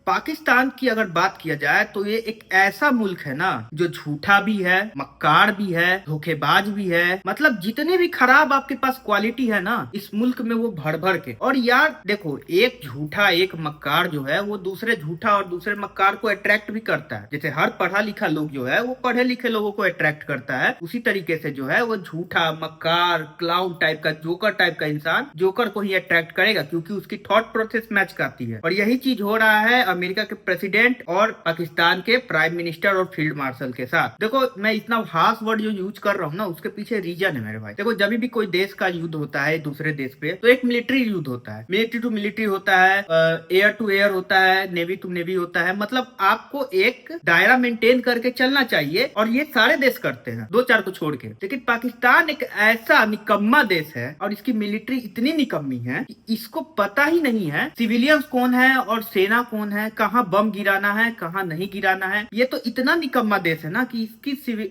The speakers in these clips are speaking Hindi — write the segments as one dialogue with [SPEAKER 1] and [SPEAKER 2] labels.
[SPEAKER 1] पाकिस्तान की अगर बात किया जाए तो ये एक ऐसा मुल्क है ना जो झूठा भी है, मक्कार भी है, धोखेबाज भी है। मतलब जितने भी खराब आपके पास क्वालिटी है ना इस मुल्क में वो भर भर के। और यार देखो, एक झूठा एक मक्कार जो है वो दूसरे झूठा और दूसरे मक्कार को अट्रैक्ट भी करता है। जैसे हर पढ़ा लिखा लोग जो है वो पढ़े लिखे लोगों को अट्रैक्ट करता है, उसी तरीके से जो है वो झूठा मक्कार क्लाउन टाइप का, जोकर टाइप का इंसान जोकर को ही अट्रैक्ट करेगा, क्योंकि उसकी थॉट प्रोसेस मैच करती है। और यही चीज हो रहा है अमेरिका के प्रेसिडेंट और पाकिस्तान के प्राइम मिनिस्टर और फील्ड मार्शल के साथ। देखो, मैं इतना हार्श वर्ड जो यूज कर रहा हूँ ना उसके पीछे रीजन है मेरे भाई। देखो, जब भी कोई देश का युद्ध होता है दूसरे देश पे तो एक मिलिट्री युद्ध होता है, मिलिट्री टू मिलिट्री होता है, एयर टू एयर होता है, नेवी टू नेवी होता है। मतलब आपको एक दायरा मेंटेन करके चलना चाहिए और ये सारे देश करते हैं, दो चार को छोड़ के। लेकिन पाकिस्तान एक ऐसा निकम्मा देश है और इसकी मिलिट्री इतनी निकम्मी है कि इसको पता ही नहीं है सिविलियंस कौन है और सेना कौन है, कहाँ बम गिराना है कहाँ नहीं गिराना है। ये तो इतना निकम्मा देश है ना कि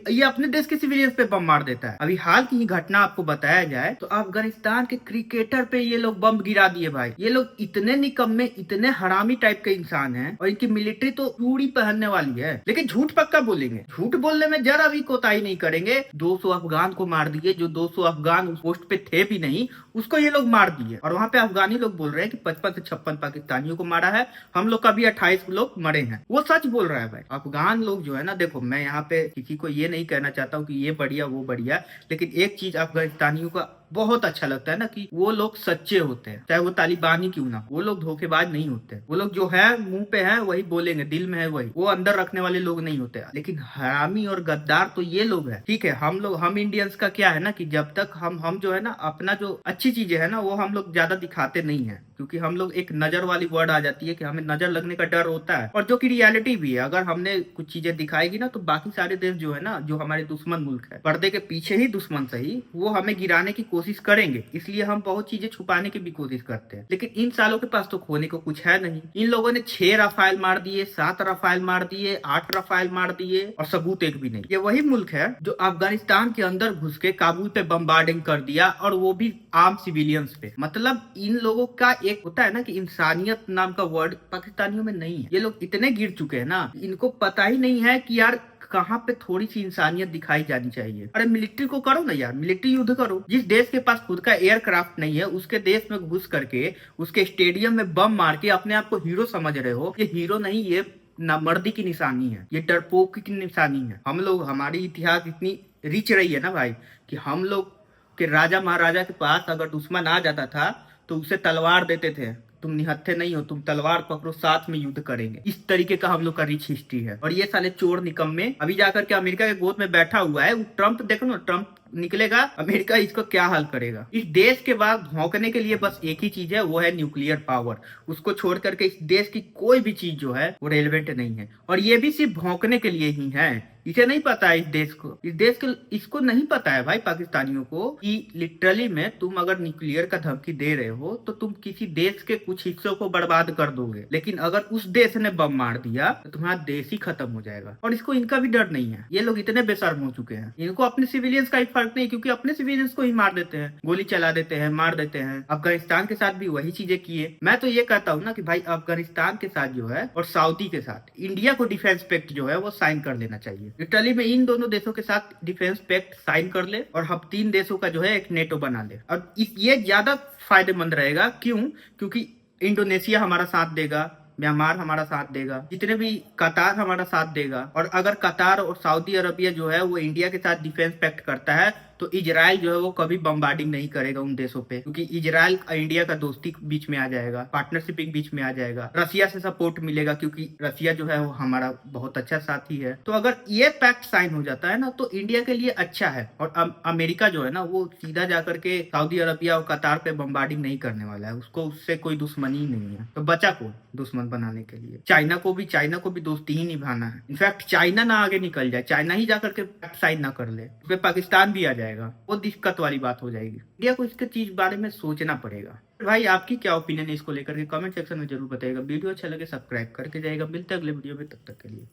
[SPEAKER 1] ये अपने देश के सिविलियंस पे बम मार देता है। अभी हाल की ही घटना आपको बताया जाए तो अफगानिस्तान के क्रिकेटर पे ये लोग बम गिरा दिए भाई। ये लोग इतने निकम्मे, इतने हरामी टाइप के इंसान हैं और इनकी मिलिट्री तो चूड़ी पहनने वाली है। लेकिन झूठ पक्का बोलेंगे, झूठ बोलने में जरा भी कोताही नहीं करेंगे। 200 अफगान को मार दिए, जो 200 अफगान उस पोस्ट पे थे भी नहीं उसको ये लोग मार दिए। और वहां पे अफगानी लोग बोल रहे हैं कि 55 से 56 पाकिस्तानियों को मारा है, हम लोग का भी 28 लोग मरे हैं। वो सच बोल रहा है भाई। अफगान लोग जो है ना, देखो मैं यहाँ पे किसी को ये नहीं कहना चाहता हूँ कि ये बढ़िया वो बढ़िया, लेकिन एक चीज अफगानिस्तानियों का बहुत अच्छा लगता है ना कि वो लोग सच्चे होते हैं, चाहे वो तालिबान ही क्यों ना। वो लोग धोखेबाज नहीं होते। वो लोग जो है मुंह पे है वही बोलेंगे, दिल में है वही, वो अंदर रखने वाले लोग नहीं होते। लेकिन हरामी और गद्दार तो ये लोग हैं। ठीक है, हम इंडियंस का क्या है ना कि जब तक हम जो है ना अपना जो अच्छी चीजें है ना वो हम लोग ज्यादा दिखाते नहीं है, क्योंकि हम लोग एक नजर वाली वर्ड आ जाती है कि हमें नजर लगने का डर होता है, और जो कि रियलिटी भी है। अगर हमने कुछ चीजें दिखाएगी ना तो बाकी सारे देश जो है ना, जो हमारे दुश्मन मुल्क है, पर्दे के पीछे ही दुश्मन सही, वो हमें गिराने की कोशिश करेंगे। इसलिए हम बहुत चीजें छुपाने की भी कोशिश करते हैं। लेकिन इन सालों के पास तो खोने को कुछ है नहीं। इन लोगों ने 6 राफेल मार दिए, 7 राफेल मार दिए, 8 राफेल मार दिए और सबूत एक भी नहीं। ये वही मुल्क है जो अफगानिस्तान के अंदर घुस के काबुल पे बम्बार्डिंग कर दिया, और वो भी आम सिविलियंस पे। मतलब इन लोगों का एक होता है ना कि इंसानियत नाम का वर्ड पाकिस्तानियों में नहीं है। ये लोग इतने गिर चुके हैं ना, इनको पता ही नहीं है कि यार कहाँ पे थोड़ी सी इंसानियत दिखाई जानी चाहिए। अरे मिलिट्री को करो ना यार, मिलिट्री युद्ध करो। जिस देश के पास खुद का एयरक्राफ्ट नहीं है उसके देश में घुस करके उसके स्टेडियम में बम मार के अपने आप को हीरो समझ रहे हो। ये हीरो नहीं, ये नामर्दी की निशानी है, ये डरपोक की निशानी है। हम लोग, हमारी इतिहास इतनी रिच रही है ना भाई कि हम लोग के राजा महाराजा के पास अगर दुश्मन आ जाता था तो उसे तलवार देते थे, तुम निहत्थे नहीं हो, तुम तलवार पकड़ो, साथ में युद्ध करेंगे। इस तरीके का हम लोग का रिच हिस्ट्री है। और ये साले चोर निकम्मे अभी जाकर के अमेरिका के गोद में बैठा हुआ है। वो ट्रंप देखो ना, ट्रंप निकलेगा, अमेरिका इसको क्या हाल करेगा। इस देश के बाद भौंकने के लिए बस एक ही चीज है, वो है न्यूक्लियर पावर। उसको छोड़ करके इस देश की कोई भी चीज जो है वो रेलिवेंट नहीं है, और ये भी सिर्फ भौंकने के लिए ही है। इसे नहीं पता है इस देश को, इसको नहीं पता है भाई पाकिस्तानियों को कि लिटरली में तुम अगर न्यूक्लियर का धमकी दे रहे हो तो तुम किसी देश के कुछ हिस्सों को बर्बाद कर दोगे, लेकिन अगर उस देश ने बम मार दिया तो तुम्हारा देश ही खत्म हो जाएगा। और इसको इनका भी डर नहीं है। ये लोग इतने बेशर्म हो चुके हैं, इनको अपने सिविलियंस का ही फर्क नहीं, क्योंकि अपने सिविलियंस को ही मार देते हैं, गोली चला देते हैं, मार देते हैं। अफगानिस्तान के साथ भी वही चीजें किए। मैं तो ये कहता हूँ ना कि भाई अफगानिस्तान के साथ जो है और सऊदी के साथ इंडिया को डिफेंस पैक्ट जो है वो साइन कर लेना चाहिए। इटली में इन दोनों देशों के साथ डिफेंस पैक्ट साइन कर ले और हम 3 देशों का जो है एक नेटो बना ले। और ये ज्यादा फायदेमंद रहेगा। क्यों? क्योंकि इंडोनेशिया हमारा साथ देगा, म्यांमार हमारा साथ देगा, जितने भी कतार हमारा साथ देगा। और अगर कतार और सऊदी अरबिया जो है वो इंडिया के साथ डिफेंस पैक्ट करता है तो इजराइल जो है वो कभी बम्बार्डिंग नहीं करेगा उन देशों पे, क्योंकि इजराइल इंडिया का दोस्ती बीच में आ जाएगा, पार्टनरशिप बीच में आ जाएगा। रसिया से सपोर्ट मिलेगा क्योंकि रसिया जो है वो हमारा बहुत अच्छा साथी है। तो अगर ये पैक्ट साइन हो जाता है ना तो इंडिया के लिए अच्छा है। और अमेरिका जो है ना वो सीधा जाकर के सऊदी अरबिया और कतार पे बम्बार्डिंग नहीं करने वाला है, उसको उससे कोई दुश्मनी ही नहीं है। तो बचा कौन दुश्मन बनाने के लिए? चाइना को भी दोस्ती ही निभाना है। इनफैक्ट चाइना ना आगे निकल जाए, चाइना ही जाकर के पैक्ट साइन ना कर ले, उसपे पाकिस्तान भी आ जाएगा, वो दिक्कत वाली बात हो जाएगी। इंडिया को इसके चीज बारे में सोचना पड़ेगा। भाई आपकी क्या ओपिनियन है इसको लेकर के कमेंट सेक्शन में जरूर बताइएगा। वीडियो अच्छा लगे सब्सक्राइब करके जाएगा। मिलते हैं अगले वीडियो में, तब तक के लिए।